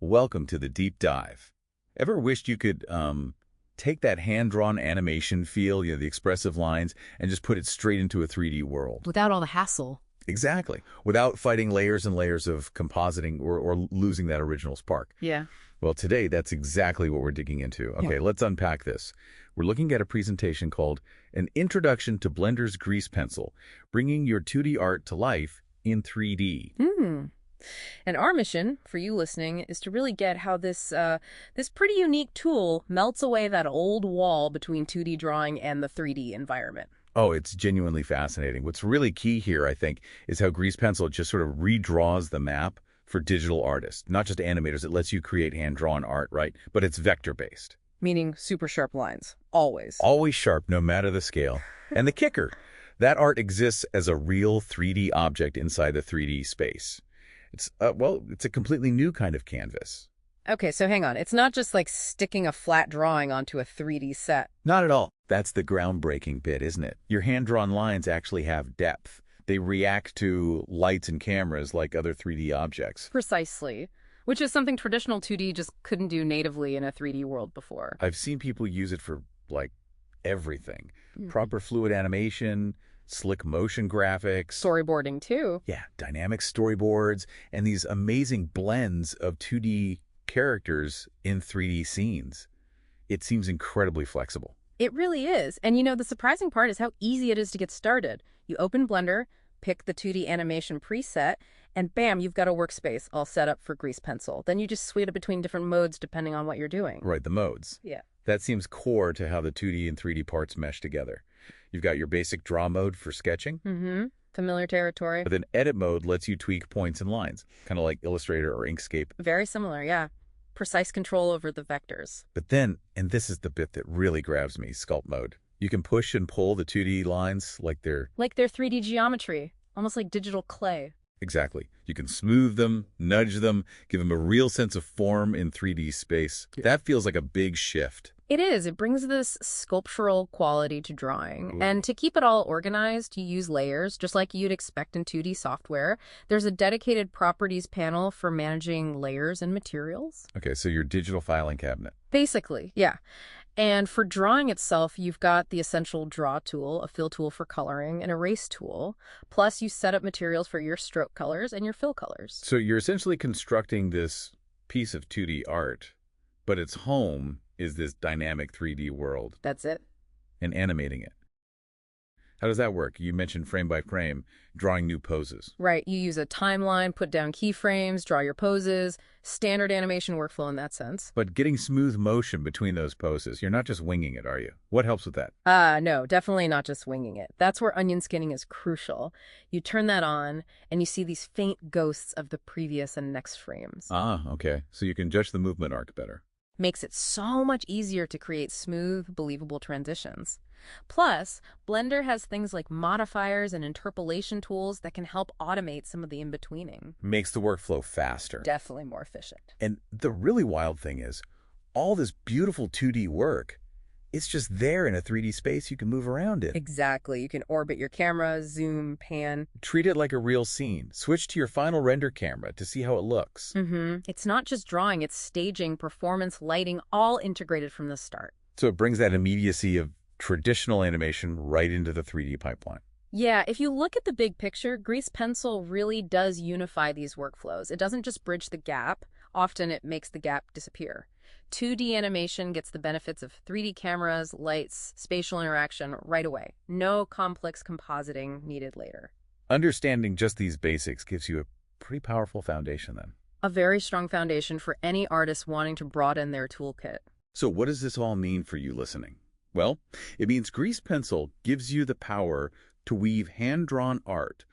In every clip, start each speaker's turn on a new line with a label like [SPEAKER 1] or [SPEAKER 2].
[SPEAKER 1] Welcome to the deep dive. Ever wished you could take that hand-drawn animation feel, the expressive lines, and just put it straight into a 3D world?
[SPEAKER 2] Without all the hassle.
[SPEAKER 1] Exactly. Without fighting layers and layers of compositing or losing that original spark.
[SPEAKER 2] Yeah.
[SPEAKER 1] Well, today, that's exactly what we're digging into. Okay, let's unpack this. We're looking at a presentation called An Introduction to Blender's Grease Pencil, bringing your 2D art to life in 3D.
[SPEAKER 2] And our mission, for you listening, is to really get how this pretty unique tool melts away that old wall between 2D drawing and the 3D environment.
[SPEAKER 1] Oh, it's genuinely fascinating. What's really key here, I think, is how Grease Pencil just sort of redraws the map for digital artists, not just animators. It lets you create hand-drawn art, right? But it's vector-based.
[SPEAKER 2] Meaning super sharp lines. Always.
[SPEAKER 1] Always sharp, no matter the scale. And the kicker, that art exists as a real 3D object inside the 3D space. It's a completely new kind of canvas.
[SPEAKER 2] Okay, so hang on. It's not just like sticking a flat drawing onto a 3D set.
[SPEAKER 1] Not at all. That's the groundbreaking bit, isn't it? Your hand-drawn lines actually have depth. They react to lights and cameras like other 3D objects.
[SPEAKER 2] Precisely. Which is something traditional 2D just couldn't do natively in a 3D world before.
[SPEAKER 1] I've seen people use it for, everything. Proper fluid animation, slick motion graphics.
[SPEAKER 2] Storyboarding, too.
[SPEAKER 1] Yeah, dynamic storyboards, and these amazing blends of 2D characters in 3D scenes. It seems incredibly flexible.
[SPEAKER 2] It really is. And the surprising part is how easy it is to get started. You open Blender, pick the 2D animation preset, and bam, you've got a workspace all set up for Grease Pencil. Then you just switch it between different modes depending on what you're doing.
[SPEAKER 1] Right, the modes.
[SPEAKER 2] Yeah.
[SPEAKER 1] That seems core to how the 2D and 3D parts mesh together. You've got your basic draw mode for sketching.
[SPEAKER 2] Familiar territory.
[SPEAKER 1] But then edit mode lets you tweak points and lines, kind of like Illustrator or Inkscape.
[SPEAKER 2] Very similar, yeah. Precise control over the vectors.
[SPEAKER 1] But then, and this is the bit that really grabs me, sculpt mode. You can push and pull the 2D lines like they're
[SPEAKER 2] 3D geometry, almost like digital clay.
[SPEAKER 1] Exactly. You can smooth them, nudge them, give them a real sense of form in 3D space. That feels like a big shift.
[SPEAKER 2] It is. It brings this sculptural quality to drawing. And to keep it all organized, you use layers, just like you'd expect in 2D software. There's a dedicated properties panel for managing layers and materials.
[SPEAKER 1] Okay, so your digital filing cabinet.
[SPEAKER 2] Basically, yeah. And for drawing itself, you've got the essential draw tool, a fill tool for coloring, an erase tool. Plus, you set up materials for your stroke colors and your fill colors.
[SPEAKER 1] So you're essentially constructing this piece of 2D art, but its home is this dynamic 3D world.
[SPEAKER 2] That's it.
[SPEAKER 1] And animating it. How does that work? You mentioned frame by frame, drawing new poses.
[SPEAKER 2] Right. You use a timeline, put down keyframes, draw your poses, standard animation workflow in that sense.
[SPEAKER 1] But getting smooth motion between those poses, you're not just winging it, are you? What helps with that?
[SPEAKER 2] No, definitely not just winging it. That's where onion skinning is crucial. You turn that on, and you see these faint ghosts of the previous and next frames.
[SPEAKER 1] Okay. So you can judge the movement arc better.
[SPEAKER 2] Makes it so much easier to create smooth, believable transitions. Plus, Blender has things like modifiers and interpolation tools that can help automate some of the in-betweening.
[SPEAKER 1] Makes the workflow faster.
[SPEAKER 2] Definitely more efficient.
[SPEAKER 1] And the really wild thing is, all this beautiful 2D work, it's just there in a 3D space you can move around in.
[SPEAKER 2] Exactly. You can orbit your camera, zoom, pan.
[SPEAKER 1] Treat it like a real scene. Switch to your final render camera to see how it looks.
[SPEAKER 2] It's not just drawing, it's staging, performance, lighting, all integrated from the start.
[SPEAKER 1] So it brings that immediacy of traditional animation right into the 3D pipeline.
[SPEAKER 2] Yeah, if you look at the big picture, Grease Pencil really does unify these workflows. It doesn't just bridge the gap. Often it makes the gap disappear. 2D animation gets the benefits of 3D cameras, lights, spatial interaction right away. No complex compositing needed later.
[SPEAKER 1] Understanding just these basics gives you a pretty powerful foundation then.
[SPEAKER 2] A very strong foundation for any artist wanting to broaden their toolkit.
[SPEAKER 1] So what does this all mean for you listening? Well, it means Grease Pencil gives you the power to weave hand-drawn art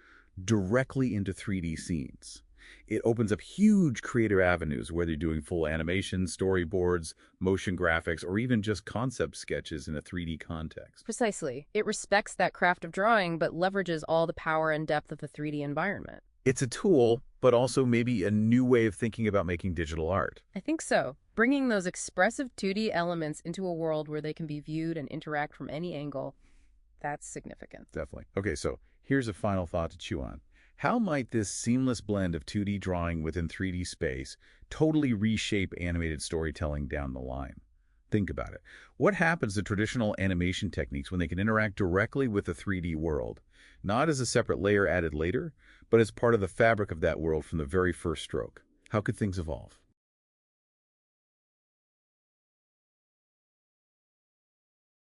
[SPEAKER 1] directly into 3D scenes. It opens up huge creative avenues, whether you're doing full animation, storyboards, motion graphics, or even just concept sketches in a 3D context.
[SPEAKER 2] Precisely. It respects that craft of drawing, but leverages all the power and depth of the 3D environment.
[SPEAKER 1] It's a tool, but also maybe a new way of thinking about making digital art.
[SPEAKER 2] I think so. Bringing those expressive 2D elements into a world where they can be viewed and interact from any angle, that's significant.
[SPEAKER 1] Definitely. Okay, so here's a final thought to chew on. How might this seamless blend of 2D drawing within 3D space totally reshape animated storytelling down the line? Think about it. What happens to traditional animation techniques when they can interact directly with the 3D world, not as a separate layer added later, but as part of the fabric of that world from the very first stroke? How could things evolve?